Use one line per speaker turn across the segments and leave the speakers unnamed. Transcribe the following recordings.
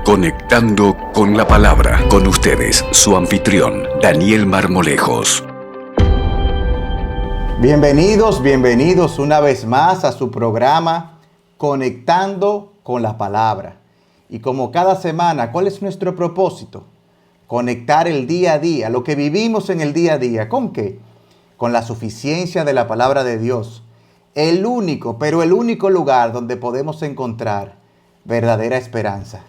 Conectando con la Palabra. Con ustedes, su anfitrión, Daniel Marmolejos.
Bienvenidos una vez más a su programa Conectando con la Palabra. Y como cada semana, ¿cuál es nuestro propósito? Conectar el día a día, lo que vivimos en el día a día. ¿Con qué? Con la suficiencia de la palabra de Dios. El único lugar donde podemos encontrar verdadera esperanza.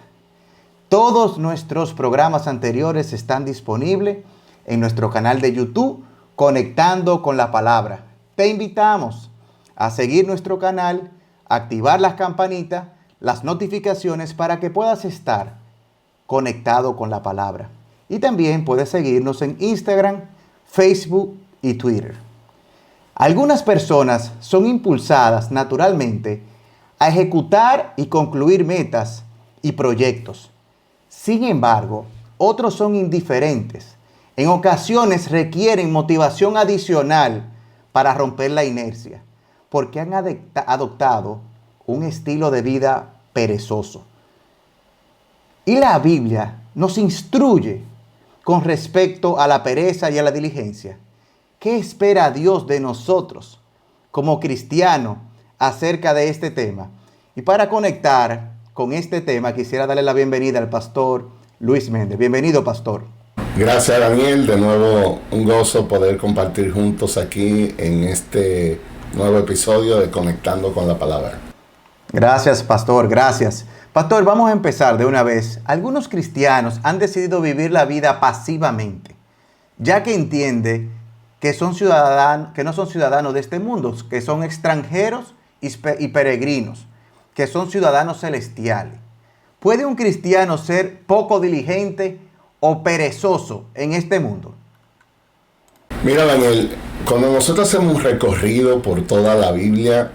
Todos nuestros programas anteriores están disponibles en nuestro canal de YouTube, Conectando con la Palabra. Te invitamos a seguir nuestro canal, activar las campanitas, las notificaciones para que puedas estar conectado con la palabra. Y también puedes seguirnos en Instagram, Facebook y Twitter. Algunas personas son impulsadas naturalmente a ejecutar y concluir metas y proyectos. Sin embargo, otros son indiferentes. En ocasiones requieren motivación adicional para romper la inercia, porque han adoptado un estilo de vida perezoso. Y la Biblia nos instruye con respecto a la pereza y a la diligencia. ¿Qué espera Dios de nosotros como cristianos acerca de este tema? Y para conectar con este tema, quisiera darle la bienvenida al pastor Luis Méndez. Bienvenido, pastor.
Gracias, Daniel. De nuevo, un gozo poder compartir juntos aquí en este nuevo episodio de Conectando con la Palabra.
Gracias, pastor. Gracias. Pastor, vamos a empezar de una vez. Algunos cristianos han decidido vivir la vida pasivamente, ya que entiende que no son ciudadanos de este mundo, que son extranjeros y peregrinos, que son ciudadanos celestiales. ¿Puede un cristiano ser poco diligente o perezoso en este mundo?
Mira, Daniel, cuando nosotros hacemos un recorrido por toda la Biblia,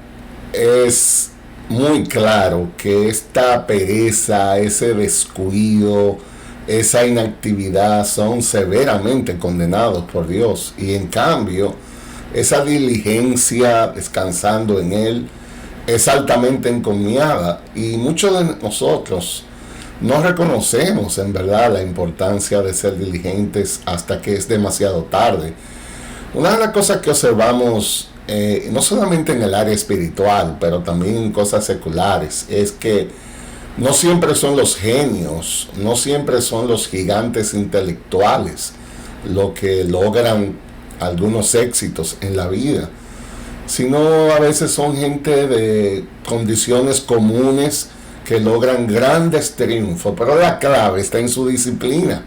es muy claro que esta pereza, ese descuido, esa inactividad son severamente condenados por Dios. Y en cambio, esa diligencia, descansando en Él, es altamente encomiada. Y muchos de nosotros no reconocemos en verdad la importancia de ser diligentes hasta que es demasiado tarde. Una de las cosas que observamos, no solamente en el área espiritual, pero también en cosas seculares, es que no siempre son los genios, no siempre son los gigantes intelectuales lo que logran algunos éxitos en la vida, sino a veces son gente de condiciones comunes que logran grandes triunfos. Pero la clave está en su disciplina,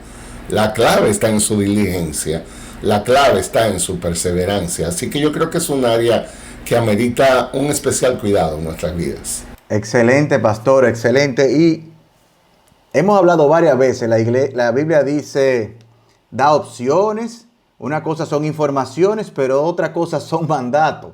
la clave está en su diligencia, la clave está en su perseverancia. Así que yo creo que es un área que amerita un especial cuidado en nuestras vidas.
Excelente, pastor, excelente. Y hemos hablado varias veces, la Biblia dice, da opciones. Una cosa son informaciones, pero otra cosa son mandatos.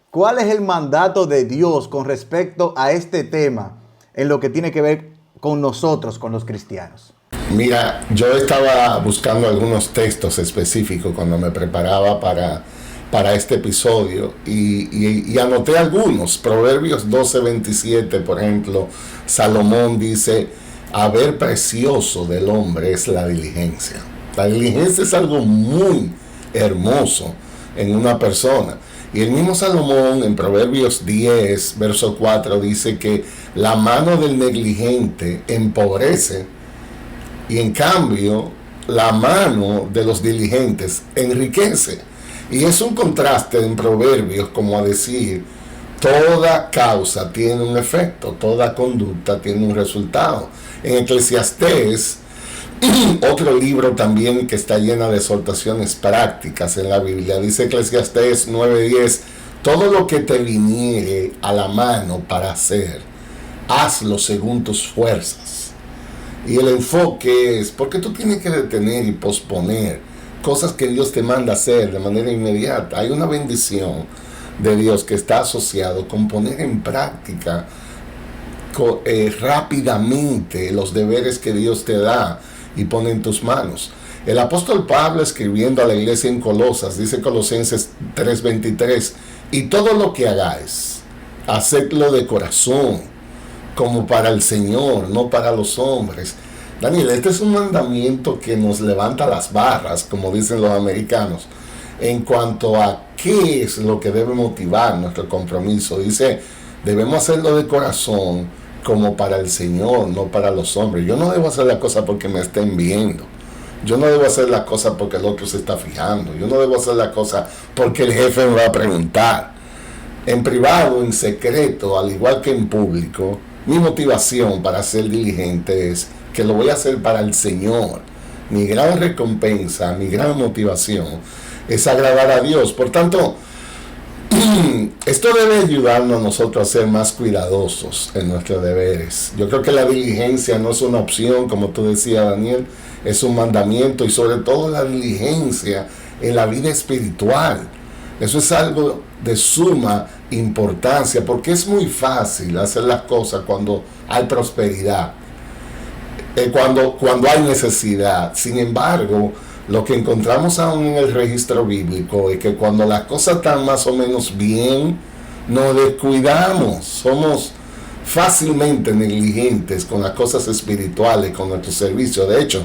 ¿Cuál es el mandato de Dios con respecto a este tema en lo que tiene que ver con nosotros, con los cristianos?
Mira, yo estaba buscando algunos textos específicos cuando me preparaba para este episodio y anoté algunos. Proverbios 12:27, por ejemplo, Salomón dice: haber precioso del hombre es la diligencia. La diligencia es algo muy hermoso en una persona. Y el mismo Salomón en Proverbios 10, verso 4, dice que la mano del negligente empobrece y en cambio la mano de los diligentes enriquece. Y es un contraste en Proverbios como a decir, toda causa tiene un efecto, toda conducta tiene un resultado. En Eclesiastés, otro libro también que está llena de exhortaciones prácticas en la Biblia, dice Eclesiastés 9:10, todo lo que te viniere a la mano para hacer, hazlo según tus fuerzas. Y el enfoque es, porque tú tienes que detener y posponer cosas que Dios te manda hacer de manera inmediata. Hay una bendición de Dios que está asociado con poner en práctica rápidamente los deberes que Dios te da y pone en tus manos. El apóstol Pablo, escribiendo a la iglesia en Colosas, dice Colosenses 3:23, y todo lo que hagáis, hacedlo de corazón, como para el Señor, no para los hombres. Daniel, este es un mandamiento que nos levanta las barras, como dicen los americanos, en cuanto a qué es lo que debe motivar nuestro compromiso. Dice, debemos hacerlo de corazón como para el Señor, no para los hombres. Yo no debo hacer las cosas porque me estén viendo. Yo no debo hacer las cosas porque el otro se está fijando. Yo no debo hacer las cosas porque el jefe me va a preguntar. En privado, en secreto, al igual que en público, mi motivación para ser diligente es que lo voy a hacer para el Señor. Mi gran recompensa, mi gran motivación es agradar a Dios. Por tanto, esto debe ayudarnos a nosotros a ser más cuidadosos en nuestros deberes. Yo creo que la diligencia no es una opción, como tú decías, Daniel, es un mandamiento, y sobre todo la diligencia en la vida espiritual. Eso es algo de suma importancia, porque es muy fácil hacer las cosas cuando hay prosperidad, cuando hay necesidad. Sin embargo, lo que encontramos aún en el registro bíblico es que cuando las cosas están más o menos bien, nos descuidamos, somos fácilmente negligentes con las cosas espirituales, con nuestro servicio. De hecho,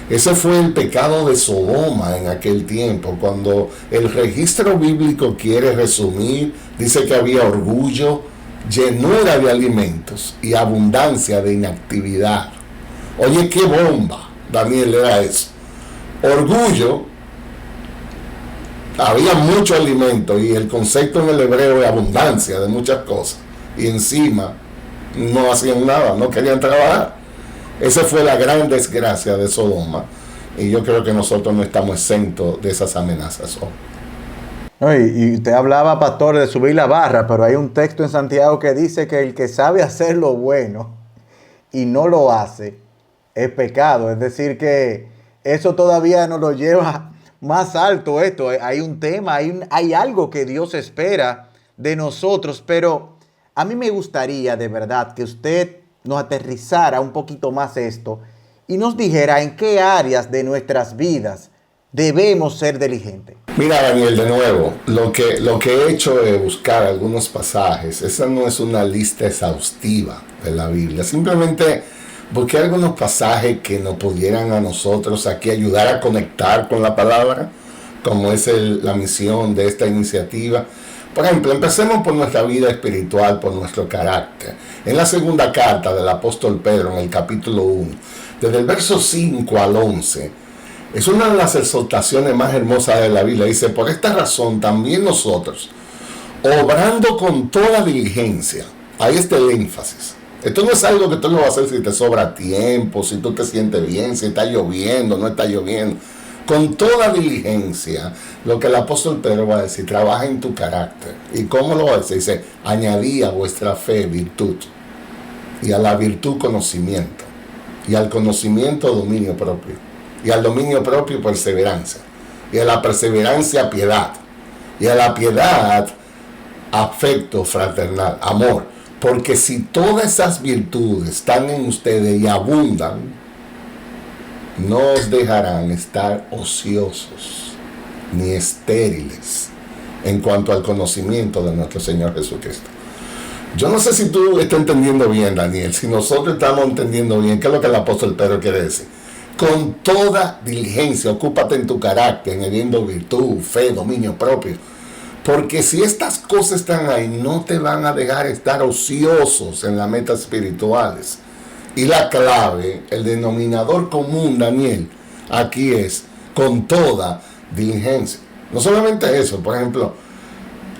ese fue el pecado de Sodoma en aquel tiempo. Cuando el registro bíblico quiere resumir, dice que había orgullo, llenura de alimentos y abundancia de inactividad. Oye, qué bomba, Daniel, era eso. Orgullo, había mucho alimento, y el concepto en el hebreo es abundancia de muchas cosas, y encima no hacían nada, no querían trabajar. Esa fue la gran desgracia de Sodoma, y yo creo que nosotros no estamos exentos de esas amenazas hoy.
Y usted hablaba, pastor, de subir la barra, pero hay un texto en Santiago que dice que el que sabe hacer lo bueno y no lo hace es pecado. Es decir, que eso todavía nos lo lleva más alto esto. Hay un tema, hay algo que Dios espera de nosotros, pero a mí me gustaría de verdad que usted nos aterrizara un poquito más esto y nos dijera en qué áreas de nuestras vidas debemos ser diligentes.
Mira, Daniel, de nuevo, lo que he hecho es buscar algunos pasajes. Esa no es una lista exhaustiva de la Biblia. Simplemente busqué algunos pasajes que nos pudieran a nosotros aquí ayudar a conectar con la palabra, como es la misión de esta iniciativa. Por ejemplo, empecemos por nuestra vida espiritual, por nuestro carácter. En la segunda carta del apóstol Pedro, en el capítulo 1, desde el verso 5 al 11, es una de las exhortaciones más hermosas de la Biblia. Dice, por esta razón también nosotros, obrando con toda diligencia, ahí está el énfasis. Esto no es algo que tú lo vas a hacer si te sobra tiempo, si tú te sientes bien, si está lloviendo, no está lloviendo. Con toda diligencia, lo que el apóstol Pedro va a decir, trabaja en tu carácter. ¿Y cómo lo va a decir? Dice, añadí a vuestra fe virtud, y a la virtud conocimiento, y al conocimiento dominio propio, y al dominio propio perseverancia, y a la perseverancia piedad, y a la piedad afecto fraternal, amor. Porque si todas esas virtudes están en ustedes y abundan, no os dejarán estar ociosos ni estériles en cuanto al conocimiento de nuestro Señor Jesucristo. Yo no sé si tú estás entendiendo bien, Daniel, si nosotros estamos entendiendo bien qué es lo que el apóstol Pedro quiere decir. Con toda diligencia, ocúpate en tu carácter, añadiendo virtud, fe, dominio propio. Porque si estas cosas están ahí, no te van a dejar estar ociosos en las metas espirituales. Y la clave, el denominador común, Daniel, aquí es con toda diligencia. No solamente eso, por ejemplo,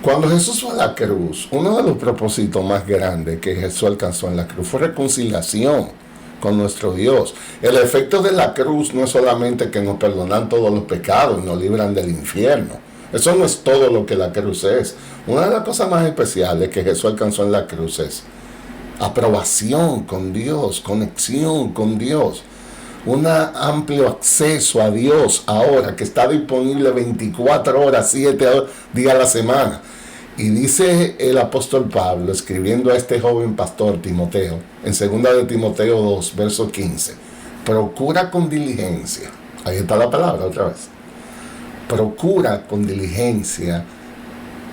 cuando Jesús fue a la cruz, uno de los propósitos más grandes que Jesús alcanzó en la cruz fue reconciliación con nuestro Dios. El efecto de la cruz no es solamente que nos perdonan todos los pecados y nos libran del infierno. Eso no es todo lo que la cruz es. Una de las cosas más especiales que Jesús alcanzó en la cruz es aprobación con Dios, conexión con Dios, un amplio acceso a Dios ahora que está disponible 24 horas, 7 días a la semana. Y dice el apóstol Pablo, escribiendo a este joven pastor Timoteo, en 2 de Timoteo 2, verso 15, procura con diligencia, ahí está la palabra otra vez, procura con diligencia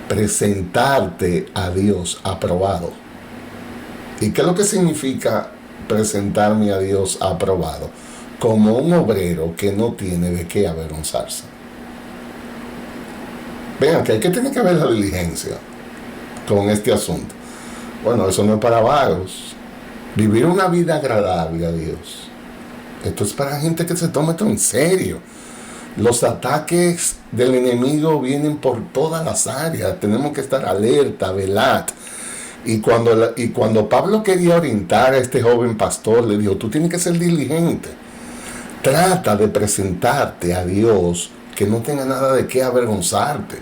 presentarte a Dios aprobado. ¿Y qué es lo que significa presentarme a Dios aprobado? Como un obrero que no tiene de qué avergonzarse. Vean que tiene que ver la diligencia con este asunto. Bueno, eso no es para vagos. Vivir una vida agradable a Dios. Esto es para gente que se toma esto en serio. Los ataques del enemigo vienen por todas las áreas. Tenemos que estar alerta, velad. Y cuando Pablo quería orientar a este joven pastor, le dijo, tú tienes que ser diligente. Trata de presentarte a Dios que no tenga nada de qué avergonzarte.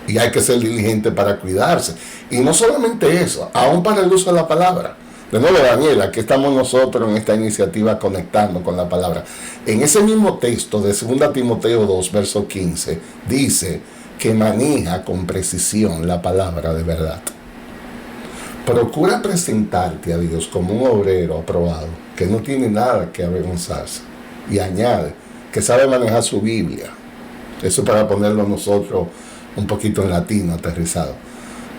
Y hay que ser diligente para cuidarse. Y no solamente eso, aún para el uso de la palabra. De nuevo, Daniel, aquí estamos nosotros en esta iniciativa conectando con la palabra. En ese mismo texto de 2 Timoteo 2, verso 15, dice que maneja con precisión la palabra de verdad. Procura presentarte a Dios como un obrero aprobado, que no tiene nada que avergonzarse. Y añade que sabe manejar su Biblia. Eso para ponerlo nosotros un poquito en latino, aterrizado.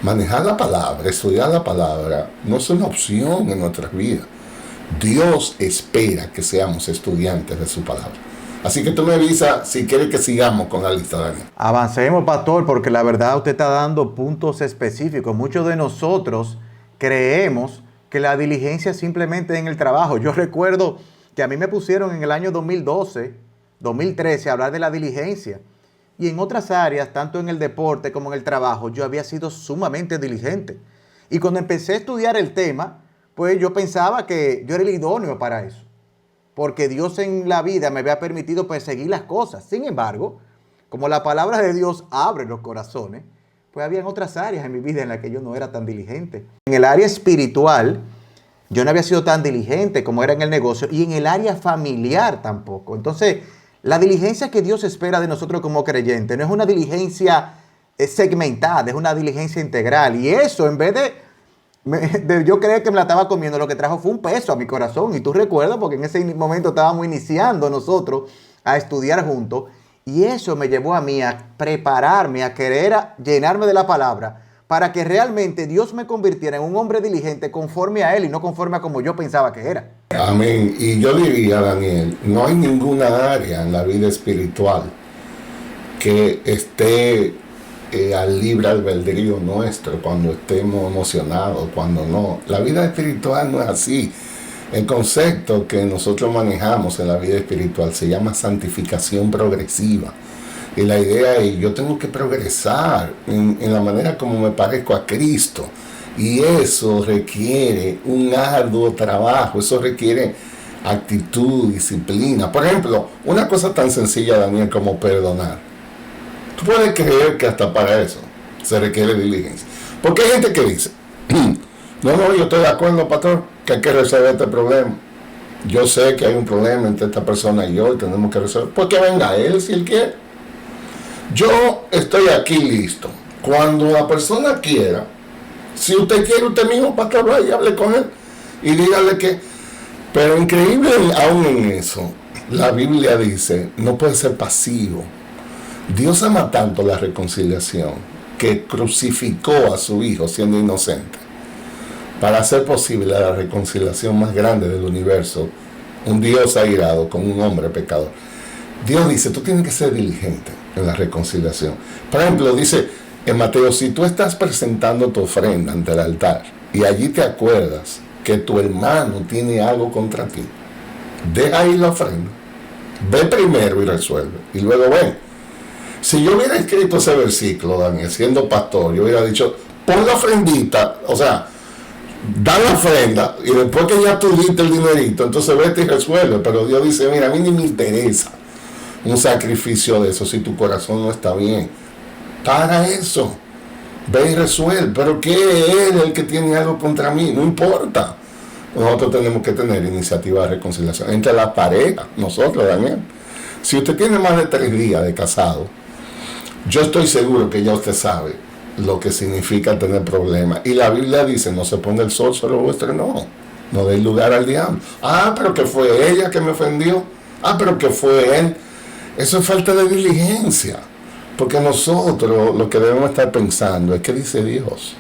Manejar la palabra, estudiar la palabra, no es una opción en nuestras vidas. Dios espera que seamos estudiantes de su palabra. Así que tú me avisas si quieres que sigamos con la lista, Daniel.
Avancemos, pastor, porque la verdad usted está dando puntos específicos. Muchos de nosotros creemos que la diligencia es simplemente en el trabajo. Yo recuerdo que a mí me pusieron en el año 2012, 2013 a hablar de la diligencia. Y en otras áreas, tanto en el deporte como en el trabajo, yo había sido sumamente diligente. Y cuando empecé a estudiar el tema, pues yo pensaba que yo era el idóneo para eso. Porque Dios en la vida me había permitido perseguir las cosas. Sin embargo, como la palabra de Dios abre los corazones, pues había otras áreas en mi vida en las que yo no era tan diligente. En el área espiritual, yo no había sido tan diligente como era en el negocio, y en el área familiar tampoco. Entonces, la diligencia que Dios espera de nosotros como creyentes no es una diligencia segmentada, es una diligencia integral. Y eso, en vez de yo creer que me la estaba comiendo, lo que trajo fue un peso a mi corazón. Y tú recuerdas, porque en ese momento estábamos iniciando nosotros a estudiar juntos. Y eso me llevó a mí a prepararme, a querer llenarme de la palabra, para que realmente Dios me convirtiera en un hombre diligente conforme a Él y no conforme a como yo pensaba que era.
Amén. Y yo diría, Daniel, no hay ninguna área en la vida espiritual que esté al libre albedrío nuestro, cuando estemos emocionados, cuando no. La vida espiritual no es así. El concepto que nosotros manejamos en la vida espiritual se llama santificación progresiva. Y la idea es, yo tengo que progresar en la manera como me parezco a Cristo. Y eso requiere un arduo trabajo, eso requiere actitud, disciplina. Por ejemplo, una cosa tan sencilla, Daniel, como perdonar. Tú puedes creer que hasta para eso se requiere diligencia. Porque hay gente que dice, no, yo estoy de acuerdo, pastor, que hay que resolver este problema. Yo sé que hay un problema entre esta persona y yo y tenemos que resolver. Pues que venga él si él quiere. Yo estoy aquí listo. Cuando la persona quiera, si usted quiere, usted mismo, pastor, vaya y hable con él y dígale que... Pero increíble aún en eso, la Biblia dice, no puede ser pasivo. Dios ama tanto la reconciliación que crucificó a su hijo siendo inocente para hacer posible la reconciliación más grande del universo. Un Dios airado con un hombre pecador. Dios dice, tú tienes que ser diligente en la reconciliación. Por ejemplo, dice en Mateo, si tú estás presentando tu ofrenda ante el altar y allí te acuerdas que tu hermano tiene algo contra ti, deja ahí la ofrenda, ve primero y resuelve, y luego ven. Si yo hubiera escrito ese versículo, Daniel, siendo pastor, yo hubiera dicho, pon la ofrendita, o sea, da la ofrenda, y después que ya tú diste el dinerito, entonces vete y resuelve. Pero Dios dice, mira, a mí ni me interesa un sacrificio de eso si tu corazón no está bien. Para eso, ve y resuelve. Pero ¿qué es él el que tiene algo contra mí? No importa. Nosotros tenemos que tener iniciativa de reconciliación entre las parejas, nosotros, Daniel. Si usted tiene más de 3 días de casado, yo estoy seguro que ya usted sabe lo que significa tener problemas. Y la Biblia dice, no se ponga el sol sobre vuestro enojo, no dé lugar al diablo. Pero que fue ella que me ofendió. Pero que fue él. Eso es falta de diligencia. Porque nosotros lo que debemos estar pensando es qué dice Dios.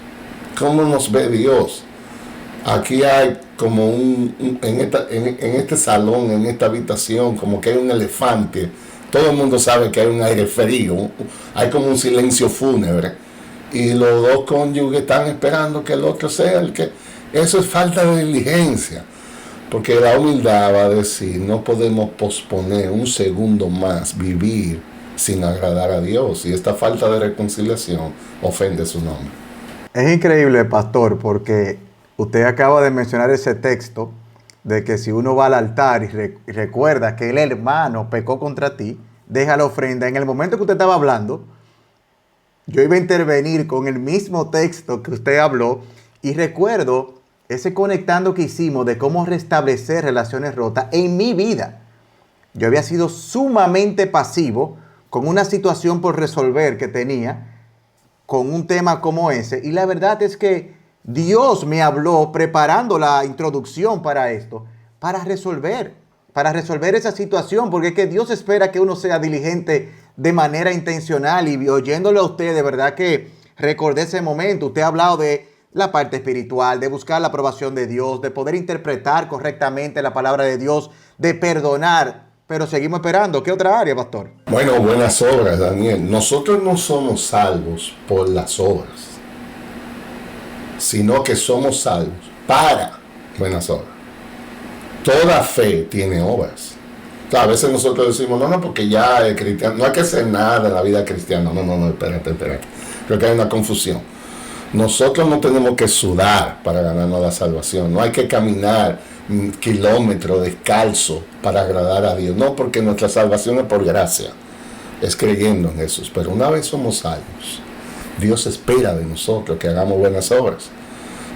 ¿Cómo nos ve Dios? Aquí hay como en este salón, en esta habitación, como que hay un elefante. Todo el mundo sabe que hay un aire frío, hay como un silencio fúnebre. Y los dos cónyuges están esperando que el otro sea el que... Eso es falta de diligencia. Porque la humildad va a decir, no podemos posponer un segundo más vivir sin agradar a Dios. Y esta falta de reconciliación ofende su nombre.
Es increíble, pastor, porque usted acaba de mencionar ese texto de que si uno va al altar y recuerda que el hermano pecó contra ti, deja la ofrenda. En el momento que usted estaba hablando, yo iba a intervenir con el mismo texto que usted habló y recuerdo ese conectando que hicimos de cómo restablecer relaciones rotas en mi vida. Yo había sido sumamente pasivo con una situación por resolver que tenía con un tema como ese. Y la verdad es que Dios me habló preparando la introducción para esto, para resolver esa situación, porque es que Dios espera que uno sea diligente de manera intencional. Y oyéndolo a usted, de verdad que recordé ese momento. Usted ha hablado de la parte espiritual, de buscar la aprobación de Dios, de poder interpretar correctamente la palabra de Dios, de perdonar. Pero seguimos esperando. ¿Qué otra área, pastor?
Bueno, buenas obras, Daniel. Nosotros no somos salvos por las obras, sino que somos salvos para buenas obras. Toda fe tiene obras. O sea, a veces nosotros decimos, no, porque ya es cristiano, no hay que hacer nada en la vida cristiana. No, espérate. Creo que hay una confusión. Nosotros no tenemos que sudar para ganarnos la salvación. No hay que caminar kilómetros descalzo para agradar a Dios. No, porque nuestra salvación es por gracia. Es creyendo en Jesús. Pero una vez somos salvos, Dios espera de nosotros que hagamos buenas obras.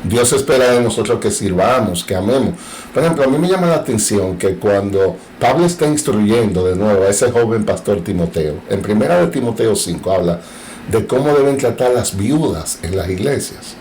Dios espera de nosotros que sirvamos, que amemos. Por ejemplo, a mí me llama la atención que cuando Pablo está instruyendo de nuevo a ese joven pastor Timoteo, en 1 Timoteo 5 habla de cómo deben tratar las viudas en las iglesias.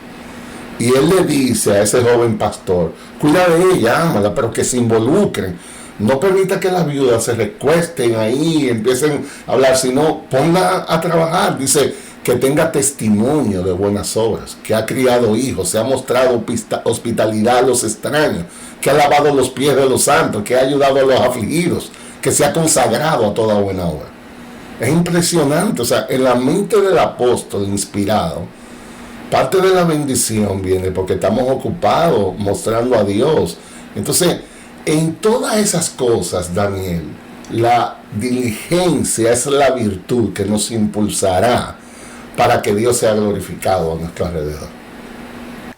Y él le dice a ese joven pastor, cuida de ella, ámala, pero que se involucren. No permita que las viudas se recuesten ahí y empiecen a hablar, sino ponla a trabajar. Dice que tenga testimonio de buenas obras, que ha criado hijos, se ha mostrado hospitalidad a los extraños, que ha lavado los pies de los santos, que ha ayudado a los afligidos, que se ha consagrado a toda buena obra. Es impresionante, o sea, en la mente del apóstol inspirado, parte de la bendición viene porque estamos ocupados mostrando a Dios. Entonces, en todas esas cosas, Daniel, la diligencia es la virtud que nos impulsará para que Dios sea glorificado a nuestro alrededor.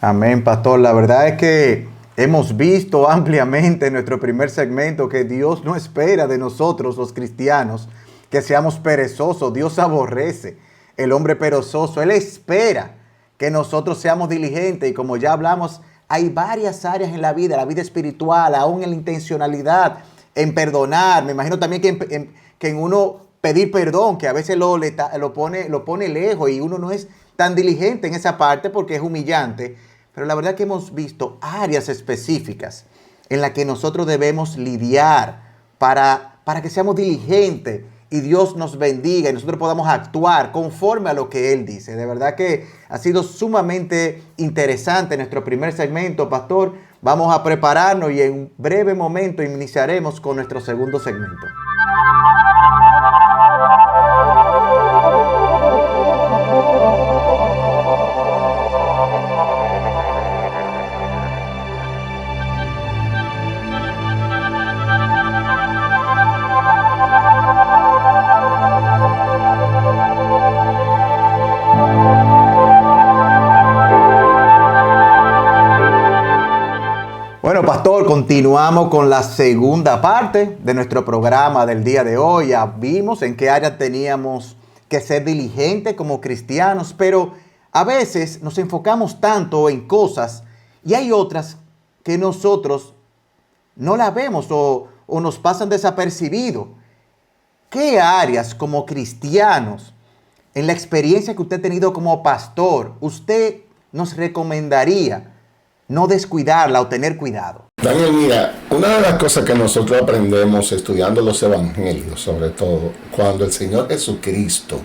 Amén, pastor. La verdad es que hemos visto ampliamente en nuestro primer segmento que Dios no espera de nosotros, los cristianos, que seamos perezosos. Dios aborrece el hombre perezoso. Él espera que nosotros seamos diligentes. Y como ya hablamos, hay varias áreas en la vida espiritual, aún en la intencionalidad, en perdonar. Me imagino también que en uno pedir perdón, que a veces lo pone lejos y uno no es tan diligente en esa parte porque es humillante. Pero la verdad que hemos visto áreas específicas en las que nosotros debemos lidiar para que seamos diligentes y Dios nos bendiga y nosotros podamos actuar conforme a lo que Él dice. De verdad que ha sido sumamente interesante nuestro primer segmento, pastor. Vamos a prepararnos y en un breve momento iniciaremos con nuestro segundo segmento. Bueno, pastor, continuamos con la segunda parte de nuestro programa del día de hoy. Ya vimos en qué área teníamos que ser diligentes como cristianos, pero a veces nos enfocamos tanto en cosas y hay otras que nosotros no las vemos o nos pasan desapercibidos. ¿Qué áreas como cristianos, en la experiencia que usted ha tenido como pastor, usted nos recomendaría no descuidarla o tener cuidado?
Daniel, mira, una de las cosas que nosotros aprendemos estudiando los evangelios, sobre todo, cuando el Señor Jesucristo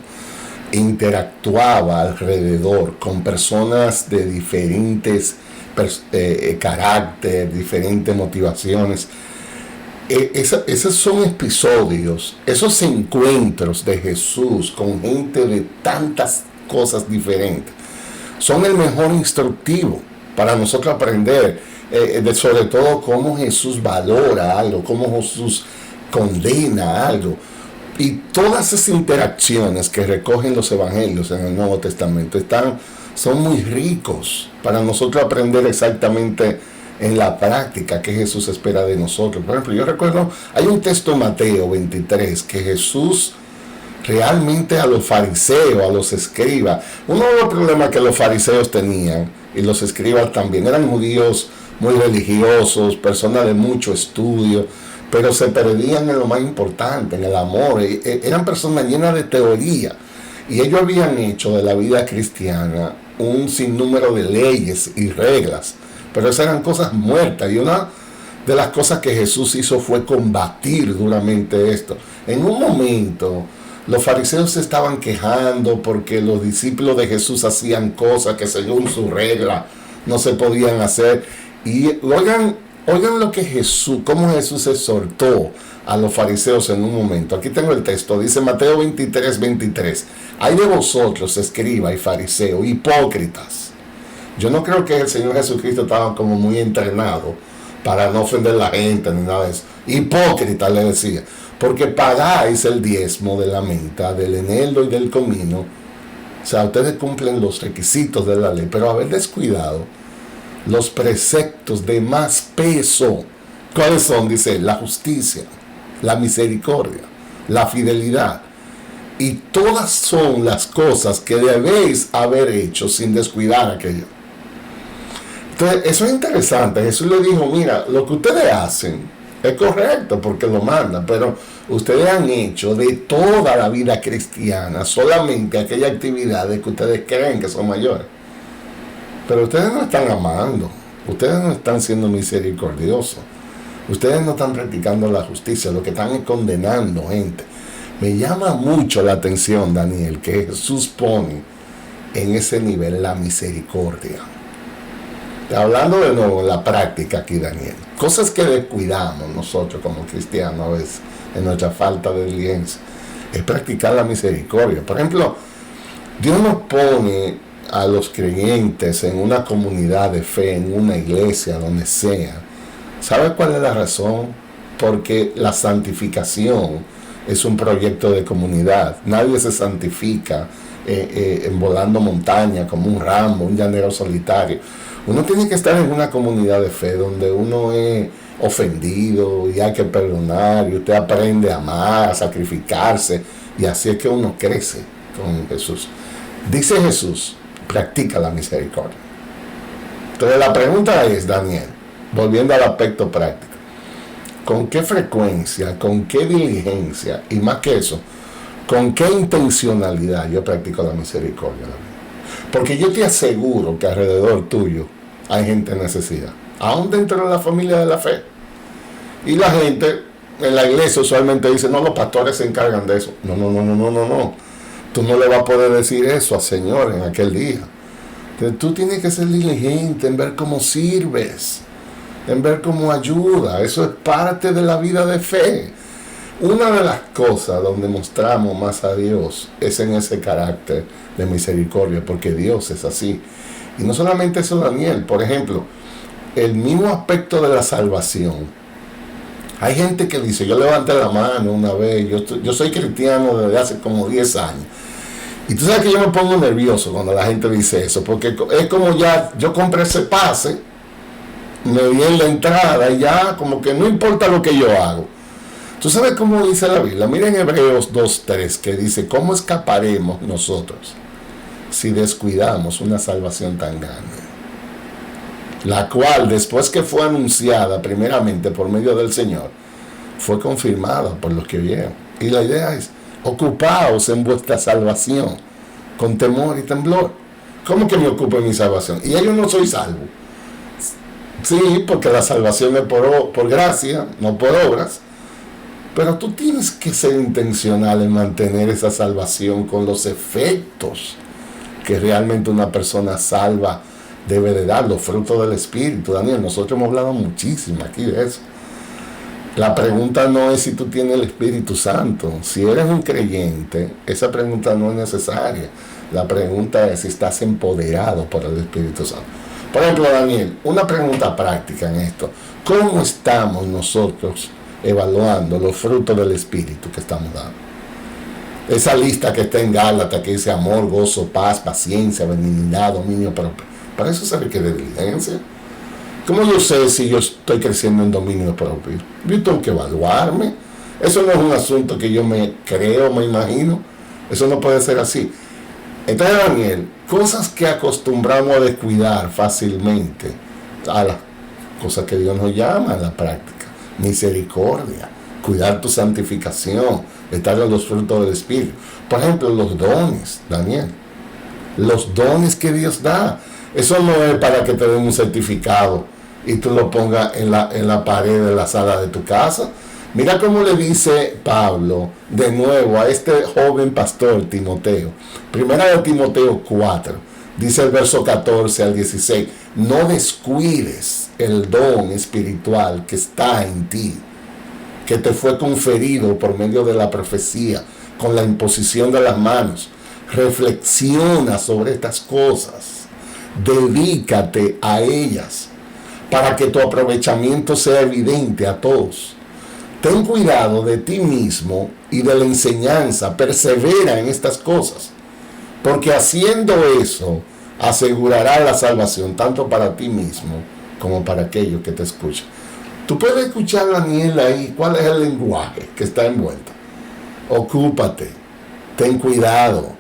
interactuaba alrededor con personas de diferentes carácter, diferentes motivaciones. Esos son episodios, esos encuentros de Jesús con gente de tantas cosas diferentes, son el mejor instructivo para nosotros aprender, sobre todo cómo Jesús valora algo, cómo Jesús condena algo. Y todas esas interacciones que recogen los evangelios en el Nuevo Testamento son muy ricos para nosotros aprender exactamente en la práctica que Jesús espera de nosotros. Por ejemplo, yo recuerdo, hay un texto en Mateo 23 que Jesús realmente a los fariseos, a los escribas, uno de los problemas que los fariseos tenían, y los escribas también, eran judíos muy religiosos, personas de mucho estudio, pero se perdían en lo más importante, en el amor. Eran personas llenas de teoría, y ellos habían hecho de la vida cristiana un sinnúmero de leyes y reglas, pero esas eran cosas muertas. Y una de las cosas que Jesús hizo fue combatir duramente esto. En un momento los fariseos se estaban quejando porque los discípulos de Jesús hacían cosas que según su regla no se podían hacer. Y oigan lo que cómo Jesús exhortó a los fariseos en un momento. Aquí tengo el texto, dice Mateo 23. Hay de vosotros, escribas y fariseos, hipócritas. Yo no creo que el Señor Jesucristo estaba como muy entrenado para no ofender a la gente ni nada de eso. Hipócritas, le decía, porque pagáis el diezmo de la menta, del eneldo y del comino. O sea, ustedes cumplen los requisitos de la ley, pero haber descuidado los preceptos de más peso. ¿Cuáles son? Dice, la justicia, la misericordia, la fidelidad. Y todas son las cosas que debéis haber hecho sin descuidar aquello. Entonces, eso es interesante. Jesús le dijo, mira, lo que ustedes hacen es correcto porque lo mandan, pero ustedes han hecho de toda la vida cristiana solamente aquellas actividades que ustedes creen que son mayores. Pero ustedes no están amando, ustedes no están siendo misericordiosos, ustedes no están practicando la justicia, lo que están es condenando gente. Me llama mucho la atención, Daniel, que Jesús pone en ese nivel la misericordia. Hablando de nuevo de la práctica aquí, Daniel, cosas que descuidamos nosotros como cristianos a veces en nuestra falta de diligencia, es practicar la misericordia. Por ejemplo, Dios nos pone a los creyentes en una comunidad de fe, en una iglesia, donde sea. ¿Sabe cuál es la razón? Porque la santificación es un proyecto de comunidad. Nadie se santifica volando montaña como un Rambo, un llanero solitario. Uno tiene que estar en una comunidad de fe donde uno es ofendido y hay que perdonar, y usted aprende a amar, a sacrificarse, y así es que uno crece con Jesús. Dice Jesús, practica la misericordia. Entonces la pregunta es, Daniel, volviendo al aspecto práctico, ¿con qué frecuencia, con qué diligencia, y más que eso, con qué intencionalidad yo practico la misericordia? Porque yo te aseguro que alrededor tuyo hay gente en necesidad, aún dentro de la familia de la fe. Y la gente en la iglesia usualmente dice, no, los pastores se encargan de eso. No. Tú no le vas a poder decir eso al Señor en aquel día. Entonces, tú tienes que ser diligente en ver cómo sirves, en ver cómo ayuda. Eso es parte de la vida de fe. Una de las cosas donde mostramos más a Dios es en ese carácter de misericordia, porque Dios es así. Y no solamente eso, Daniel, por ejemplo, el mismo aspecto de la salvación. Hay gente que dice, yo levanté la mano una vez, yo soy cristiano desde hace como 10 años. Y tú sabes que yo me pongo nervioso cuando la gente dice eso, porque es como ya yo compré ese pase, me vi en la entrada y ya como que no importa lo que yo hago. ¿Tú sabes cómo dice la Biblia? Miren Hebreos 2:3, que dice, ¿cómo escaparemos nosotros si descuidamos una salvación tan grande? La cual, después que fue anunciada primeramente por medio del Señor, fue confirmada por los que oyeron. Y la idea es, ocupaos en vuestra salvación con temor y temblor. ¿Cómo que me ocupo en mi salvación? Y yo no soy salvo. Sí, porque la salvación es por gracia, no por obras. Pero tú tienes que ser intencional en mantener esa salvación con los efectos que realmente una persona salva debe de dar, los frutos del Espíritu. Daniel, nosotros hemos hablado muchísimo aquí de eso. La pregunta no es si tú tienes el Espíritu Santo. Si eres un creyente, esa pregunta no es necesaria. La pregunta es si estás empoderado por el Espíritu Santo. Por ejemplo, Daniel, una pregunta práctica en esto. ¿Cómo estamos nosotros evaluando los frutos del Espíritu que estamos dando? Esa lista que está en Gálatas que dice amor, gozo, paz, paciencia, benignidad, dominio propio. Para eso se requiere diligencia. ¿Cómo yo sé si yo estoy creciendo en dominio propio? Yo tengo que evaluarme. Eso no es un asunto que yo me creo, me imagino. Eso no puede ser así. Entonces, Daniel, cosas que acostumbramos a descuidar fácilmente, a las cosas que Dios nos llama en la práctica. Misericordia, cuidar tu santificación, estar en los frutos del Espíritu. Por ejemplo, los dones, Daniel. Los dones que Dios da. Eso no es para que te den un certificado y tú lo pongas en la pared de la sala de tu casa. Mira cómo le dice Pablo de nuevo a este joven pastor Timoteo. Primera de Timoteo 4, dice el verso 14 al 16, no descuides el don espiritual que está en ti, que te fue conferido por medio de la profecía, con la imposición de las manos. Reflexiona sobre estas cosas, dedícate a ellas, para que tu aprovechamiento sea evidente a todos. Ten cuidado de ti mismo y de la enseñanza, persevera en estas cosas, porque haciendo eso asegurará la salvación tanto para ti mismo como para aquellos que te escuchan. Tú puedes escuchar, Daniel, ahí cuál es el lenguaje que está envuelto. Ocúpate, ten cuidado,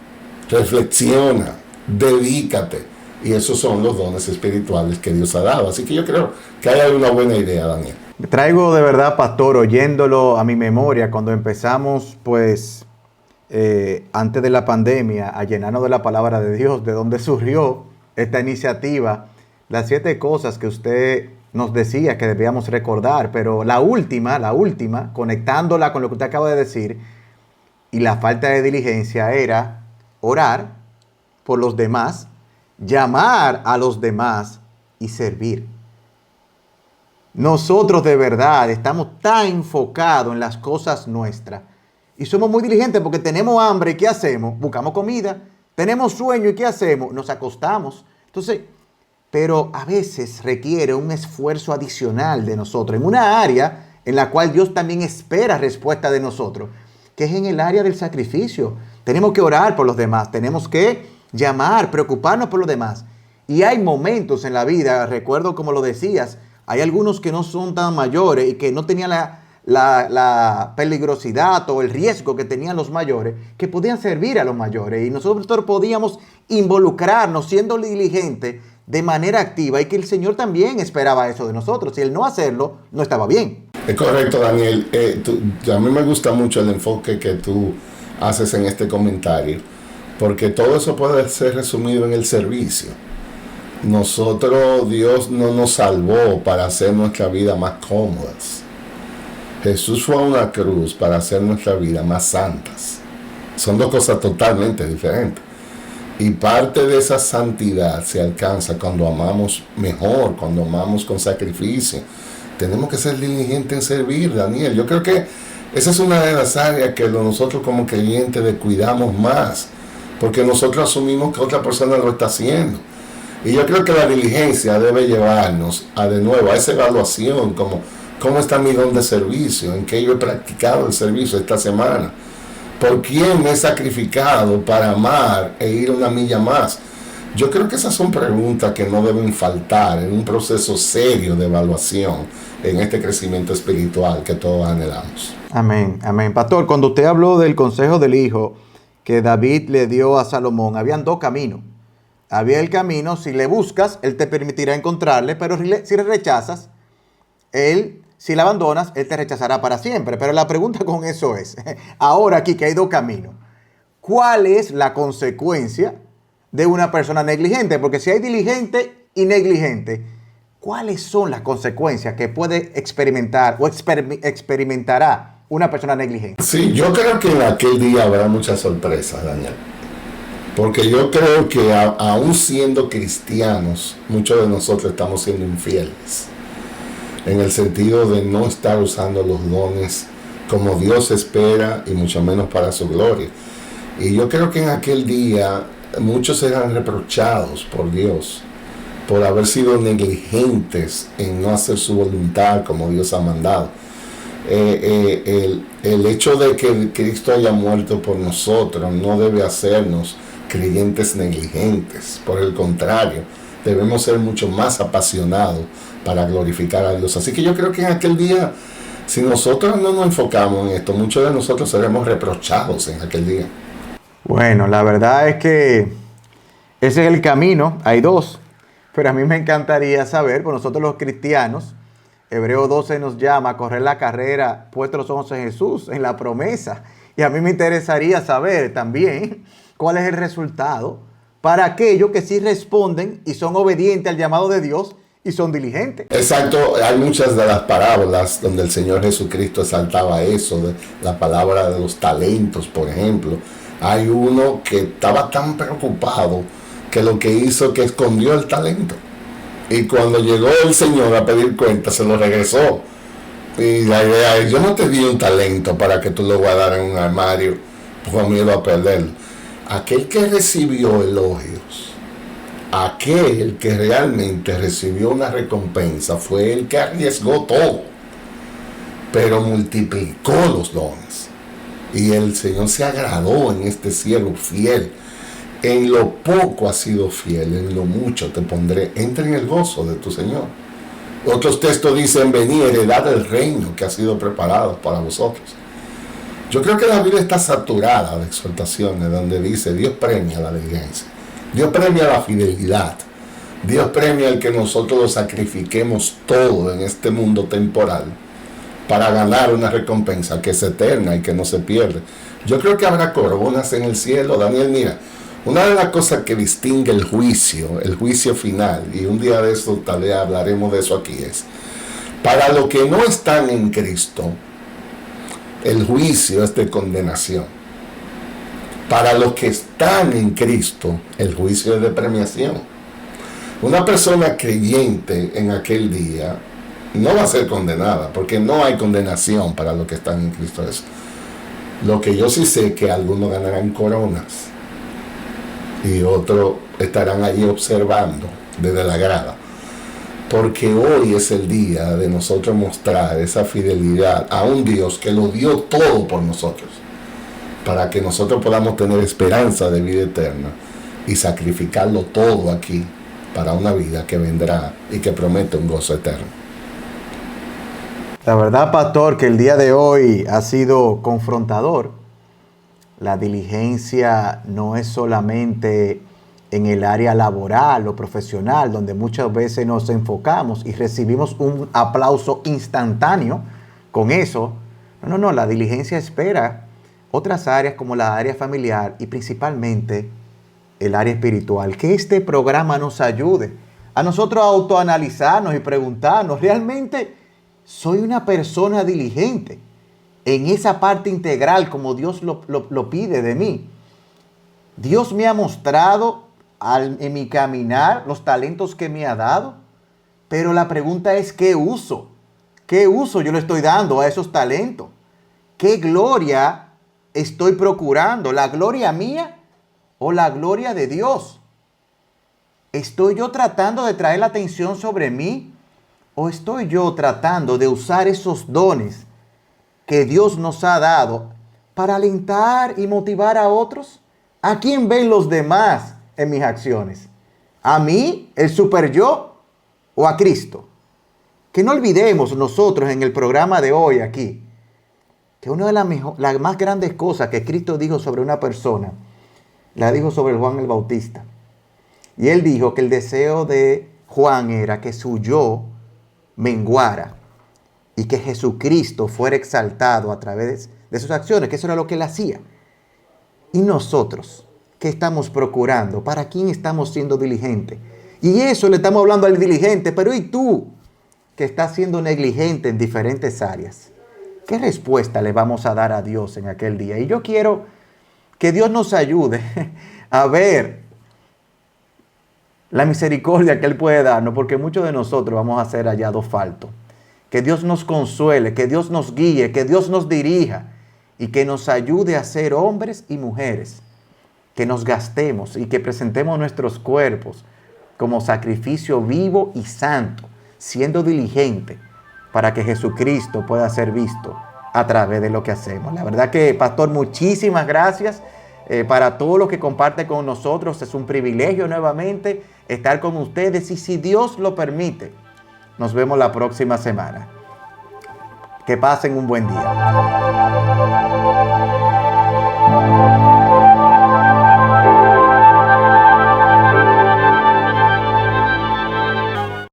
reflexiona, dedícate. Y esos son los dones espirituales que Dios ha dado. Así que yo creo que hay una buena idea, Daniel.
Traigo de verdad, pastor, oyéndolo a mi memoria, cuando empezamos, pues, antes de la pandemia, a llenarnos de la palabra de Dios, de donde surgió esta iniciativa, las 7 cosas que usted nos decía que debíamos recordar, pero la última, conectándola con lo que usted acaba de decir, y la falta de diligencia era orar por los demás, llamar a los demás y servir. Nosotros de verdad estamos tan enfocados en las cosas nuestras y somos muy diligentes porque tenemos hambre y ¿qué hacemos? Buscamos comida. Tenemos sueño y ¿qué hacemos? Nos acostamos. Entonces, pero a veces requiere un esfuerzo adicional de nosotros en una área en la cual Dios también espera respuesta de nosotros, que es en el área del sacrificio. Tenemos que orar por los demás, tenemos que llamar, preocuparnos por los demás. Y hay momentos en la vida, recuerdo como lo decías, hay algunos que no son tan mayores y que no tenían la peligrosidad o el riesgo que tenían los mayores, que podían servir a los mayores. Y nosotros podíamos involucrarnos siendo diligentes de manera activa y que el Señor también esperaba eso de nosotros. Y el no hacerlo no estaba bien.
Es correcto, Daniel. A mí me gusta mucho el enfoque que tú haces en este comentario, porque todo eso puede ser resumido en el servicio. Nosotros, Dios no nos salvó para hacer nuestra vida más cómodas. Jesús fue a una cruz para hacer nuestra vida más santas. Son dos cosas totalmente diferentes. Y parte de esa santidad se alcanza cuando amamos mejor, cuando amamos con sacrificio. Tenemos que ser diligentes en servir, Daniel. Yo creo que esa es una de las áreas que nosotros como creyentes descuidamos más, porque nosotros asumimos que otra persona lo está haciendo. Y yo creo que la diligencia debe llevarnos de nuevo a esa evaluación, como cómo está mi don de servicio, en qué yo he practicado el servicio esta semana, por quién me he sacrificado para amar e ir una milla más. Yo creo que esas son preguntas que no deben faltar en un proceso serio de evaluación en este crecimiento espiritual que todos anhelamos.
Amén, amén. Pastor, cuando usted habló del consejo del hijo que David le dio a Salomón, habían 2 caminos. Había el camino, si le buscas, él te permitirá encontrarle, pero si le rechazas, si le abandonas, él te rechazará para siempre. Pero la pregunta con eso es, ahora aquí que hay 2 caminos, ¿cuál es la consecuencia de una persona negligente? Porque si hay diligente y negligente, ¿cuáles son las consecuencias que puede experimentar o experimentará una persona negligente?
Sí, yo creo que en aquel día habrá muchas sorpresas, Daniel. Porque yo creo que aún siendo cristianos, muchos de nosotros estamos siendo infieles. En el sentido de no estar usando los dones como Dios espera y mucho menos para su gloria. Y yo creo que en aquel día muchos eran reprochados por Dios por haber sido negligentes en no hacer su voluntad como Dios ha mandado. El hecho de que Cristo haya muerto por nosotros no debe hacernos creyentes negligentes. Por el contrario, debemos ser mucho más apasionados para glorificar a Dios. Así que yo creo que en aquel día, si nosotros no nos enfocamos en esto, muchos de nosotros seremos reprochados en aquel día.
Bueno, la verdad es que ese es el camino, hay dos, pero a mí me encantaría saber, por nosotros los cristianos, Hebreo 12 nos llama a correr la carrera, puestos los ojos en Jesús, en la promesa. Y a mí me interesaría saber también cuál es el resultado para aquellos que sí responden y son obedientes al llamado de Dios y son diligentes.
Exacto, hay muchas de las parábolas donde el Señor Jesucristo exaltaba eso, de la palabra de los talentos, por ejemplo. Hay uno que estaba tan preocupado que lo que hizo que escondió el talento. Y cuando llegó el Señor a pedir cuenta, se lo regresó. Y la idea es, yo no te di un talento para que tú lo guardaras en un armario con miedo a perderlo. Aquel que recibió elogios, aquel que realmente recibió una recompensa, fue el que arriesgó todo, pero multiplicó los dones. Y el Señor se agradó en este siervo fiel. En lo poco has sido fiel, en lo mucho te pondré. Entra en el gozo de tu Señor. Otros textos dicen, venid, heredad el reino que ha sido preparado para vosotros. Yo creo que la Biblia está saturada de exhortaciones donde dice, Dios premia la diligencia, Dios premia la fidelidad, Dios premia el que nosotros lo sacrifiquemos todo en este mundo temporal para ganar una recompensa que es eterna y que no se pierde. Yo creo que habrá coronas en el cielo. Daniel, mira, una de las cosas que distingue el juicio final, y un día de eso tal vez hablaremos de eso aquí, es, para los que no están en Cristo, el juicio es de condenación. Para los que están en Cristo, el juicio es de premiación. Una persona creyente en aquel día no va a ser condenada, porque no hay condenación para los que están en Cristo. Lo que yo sí sé es que algunos ganarán coronas y otros estarán allí observando desde la grada, porque hoy es el día de nosotros mostrar esa fidelidad a un Dios que lo dio todo por nosotros, para que nosotros podamos tener esperanza de vida eterna y sacrificarlo todo aquí para una vida que vendrá y que promete un gozo eterno.
La verdad, pastor, que el día de hoy ha sido confrontador. La diligencia no es solamente en el área laboral o profesional, donde muchas veces nos enfocamos y recibimos un aplauso instantáneo con eso. No, la diligencia espera otras áreas como la área familiar y principalmente el área espiritual. Que este programa nos ayude a nosotros a autoanalizarnos y preguntarnos, ¿realmente soy una persona diligente en esa parte integral como Dios lo pide de mí? Dios me ha mostrado en mi caminar los talentos que me ha dado, pero la pregunta es ¿qué uso? ¿Qué uso yo le estoy dando a esos talentos? ¿Qué gloria estoy procurando? ¿La gloria mía o la gloria de Dios? ¿Estoy yo tratando de traer la atención sobre mí o estoy yo tratando de usar esos dones que Dios nos ha dado para alentar y motivar a otros? ¿A quién ven los demás en mis acciones? ¿A mí, el super yo, o a Cristo? Que no olvidemos nosotros en el programa de hoy aquí, que una de las más grandes cosas que Cristo dijo sobre una persona, la dijo sobre Juan el Bautista. Y él dijo que el deseo de Juan era que su yo menguara y que Jesucristo fuera exaltado a través de sus acciones, que eso era lo que él hacía. Y nosotros, ¿qué estamos procurando? ¿Para quién estamos siendo diligentes? Y eso le estamos hablando al diligente, pero ¿y tú, que estás siendo negligente en diferentes áreas? ¿Qué respuesta le vamos a dar a Dios en aquel día? Y yo quiero Que Dios nos ayude a ver la misericordia que Él puede darnos, porque muchos de nosotros vamos a ser hallados faltos. Que Dios nos consuele, que Dios nos guíe, que Dios nos dirija y que nos ayude a ser hombres y mujeres, que nos gastemos y que presentemos nuestros cuerpos como sacrificio vivo y santo, siendo diligente para que Jesucristo pueda ser visto a través de lo que hacemos. La verdad que, pastor, muchísimas gracias para todo lo que comparte con nosotros. Es un privilegio nuevamente estar con ustedes y, si Dios lo permite, nos vemos la próxima semana. Que pasen un buen día.